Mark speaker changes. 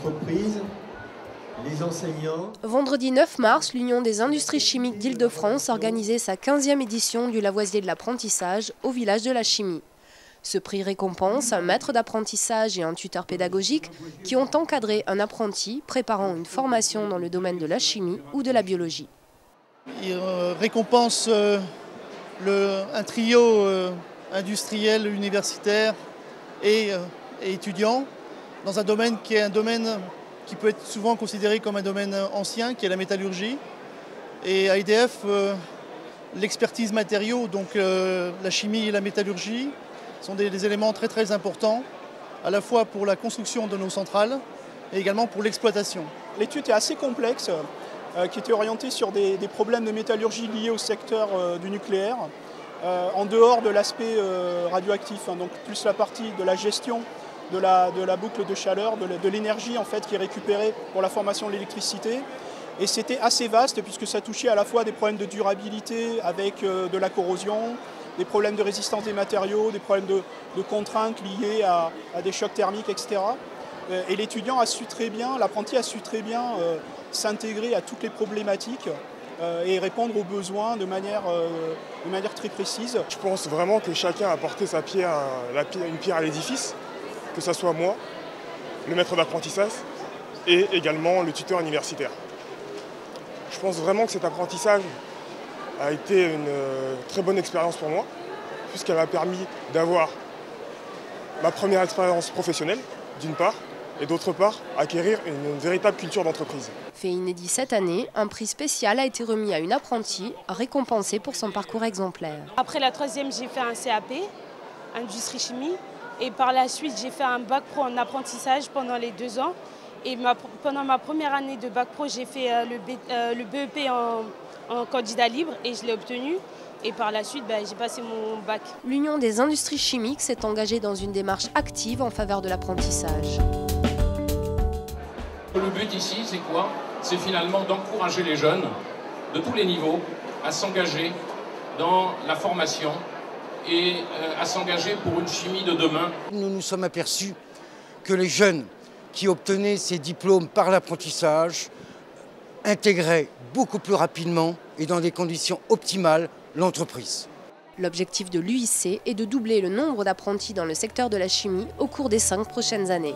Speaker 1: l'entreprise, les enseignants.
Speaker 2: Vendredi 9 mars, l'Union des industries chimiques d'Île-de-France organisait sa 15e édition du Lavoisier de l'apprentissage au village de la chimie. Ce prix récompense un maître d'apprentissage et un tuteur pédagogique qui ont encadré un apprenti préparant une formation dans le domaine de la chimie ou de la biologie.
Speaker 3: Il récompense un trio industriel, universitaire et étudiant dans un domaine qui est un domaine qui peut être souvent considéré comme un domaine ancien, qui est la métallurgie. Et à EDF, l'expertise matériaux, donc la chimie et la métallurgie, sont des éléments très très importants, à la fois pour la construction de nos centrales et également pour l'exploitation.
Speaker 4: L'étude est assez complexe, qui était orientée sur des problèmes de métallurgie liés au secteur du nucléaire, en dehors de l'aspect radioactif, donc plus la partie de la gestion de la boucle de chaleur, de l'énergie en fait, qui est récupérée pour la formation de l'électricité. Et c'était assez vaste puisque ça touchait à la fois des problèmes de durabilité avec de la corrosion, des problèmes de résistance des matériaux, des problèmes de contraintes liées à des chocs thermiques, etc. Et l'étudiant a su très bien, l'apprenti a su très bien s'intégrer à toutes les problématiques et répondre aux besoins de manière très précise.
Speaker 5: Je pense vraiment que chacun a apporté une pierre à l'édifice, que ce soit moi, le maître d'apprentissage et également le tuteur universitaire. Je pense vraiment que cet apprentissage a été une très bonne expérience pour moi, puisqu'elle m'a permis d'avoir ma première expérience professionnelle, d'une part, et d'autre part, acquérir une véritable culture d'entreprise.
Speaker 2: Fait inédit cette année, un prix spécial a été remis à une apprentie, récompensée pour son parcours exemplaire.
Speaker 6: Après la troisième, j'ai fait un CAP, industrie chimie, et par la suite, j'ai fait un bac pro en apprentissage pendant les 2 ans. Et pendant ma première année de bac pro, j'ai fait le BEP en candidat libre et je l'ai obtenu. Et par la suite, j'ai passé mon bac.
Speaker 2: L'Union des industries chimiques s'est engagée dans une démarche active en faveur de l'apprentissage.
Speaker 7: Le but ici, c'est quoi? C'est finalement d'encourager les jeunes de tous les niveaux à s'engager dans la formation et à s'engager pour une chimie de demain.
Speaker 8: Nous nous sommes aperçus que les jeunes qui obtenaient ces diplômes par l'apprentissage intégraient beaucoup plus rapidement et dans des conditions optimales l'entreprise.
Speaker 2: L'objectif de l'UIC est de doubler le nombre d'apprentis dans le secteur de la chimie au cours des 5 prochaines années.